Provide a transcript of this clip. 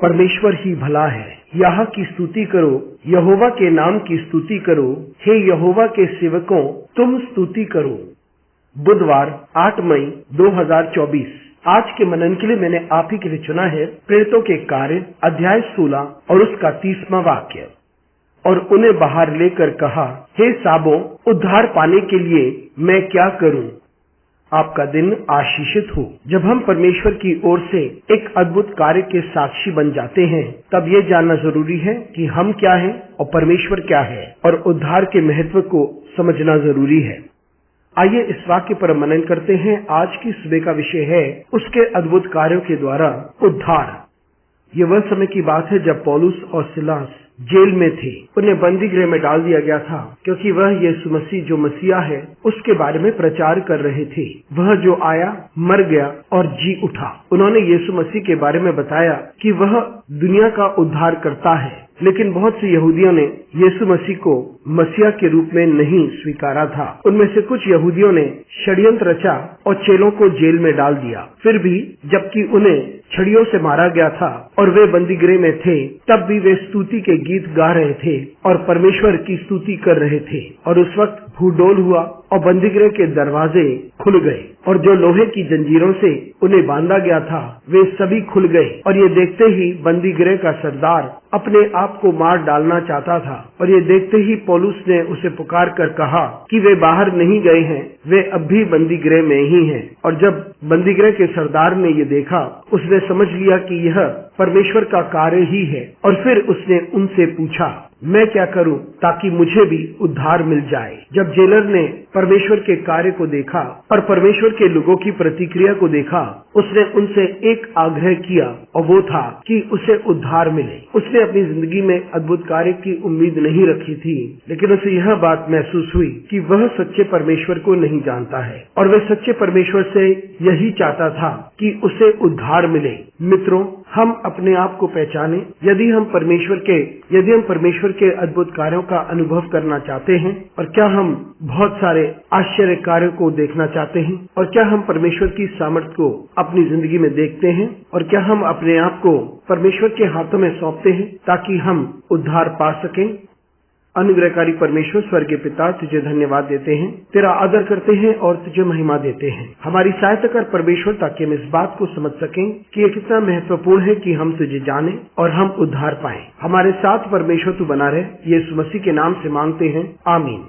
परमेश्वर ही भला है। यह की स्तुति करो, यहोवा के नाम की स्तुति करो। हे यहोवा के सेवकों, तुम स्तुति करो। बुधवार 8 मई 2024। आज के मनन के लिए मैंने आप ही के लिए चुना है प्रेरितों के कार्य अध्याय 16 और उसका 30वां वाक्य। और उन्हें बाहर लेकर कहा, हे साबों, उद्धार पाने के लिए मैं क्या करूं? आपका दिन आशीषित हो। जब हम परमेश्वर की ओर से एक अद्भुत कार्य के साक्षी बन जाते हैं, तब ये जानना जरूरी है कि हम क्या हैं और परमेश्वर क्या है, और उद्धार के महत्व को समझना जरूरी है। आइए इस वाक्य पर मनन करते हैं। आज की सुबह का विषय है उसके अद्भुत कार्यों के द्वारा उद्धार। ये वह समय की बात है जब पौलुस और सिलास जेल में थे। उन्हें बंदी गृह में डाल दिया गया था क्योंकि वह यीशु मसीह जो मसीहा है उसके बारे में प्रचार कर रहे थे। वह जो आया, मर गया और जी उठा। उन्होंने यीशु मसीह के बारे में बताया कि वह दुनिया का उद्धार करता है, लेकिन बहुत से यहूदियों ने यीशु मसीह को मसीहा के रूप में नहीं स्वीकारा था। उनमें से कुछ यहूदियों ने षड्यंत्र रचा और चेलों को जेल में डाल दिया। फिर भी जबकि उन्हें छड़ियों से मारा गया था और वे बंदी गृह में थे, तब भी वे स्तुति के गीत गा रहे थे और परमेश्वर की स्तुति कर रहे थे। और उस वक्त भूडोल हुआ और बंदीगृह के दरवाजे खुल गए और जो लोहे की जंजीरों से उन्हें बांधा गया था वे सभी खुल गए। और ये देखते ही बंदीगृह का सरदार अपने आप को मार डालना चाहता था। और ये देखते ही पौलुस ने उसे पुकार कर कहा कि वे बाहर नहीं गए हैं, वे अब भी बंदीगृह में ही हैं। और जब बंदीगृह के सरदार ने ये देखा, उसने समझ लिया कि यह परमेश्वर का कार्य ही है। और फिर उसने उनसे पूछा, मैं क्या करूं ताकि मुझे भी उद्धार मिल जाए? जब जेलर ने परमेश्वर के कार्य को देखा और परमेश्वर के लोगों की प्रतिक्रिया को देखा, उसने उनसे एक आग्रह किया और वो था कि उसे उद्धार मिले। उसने अपनी जिंदगी में अद्भुत कार्य की उम्मीद नहीं रखी थी, लेकिन उसे यह बात महसूस हुई कि वह सच्चे परमेश्वर को नहीं जानता है और वह सच्चे परमेश्वर से यही चाहता था कि उसे उद्धार मिले। मित्रों, हम अपने आप को पहचाने। यदि हम परमेश्वर के अद्भुत कार्यों का अनुभव करना चाहते हैं, और क्या हम बहुत सारे आश्चर्य कार्यों को देखना चाहते हैं, और क्या हम परमेश्वर की सामर्थ्य को अपनी जिंदगी में देखते हैं, और क्या हम अपने आप को परमेश्वर के हाथों में सौंपते हैं ताकि हम उद्धार पा सकें? अनुग्रहकारी परमेश्वर स्वर्गीय पिता, तुझे धन्यवाद देते हैं, तेरा आदर करते हैं और तुझे महिमा देते हैं। हमारी सहायता कर परमेश्वर, ताकि हम इस बात को समझ सकें कि ये कितना महत्वपूर्ण है कि हम तुझे जाने और हम उद्धार पाएं। हमारे साथ परमेश्वर तू बना रहे, यीशु मसीह के नाम से मांगते हैं, आमीन।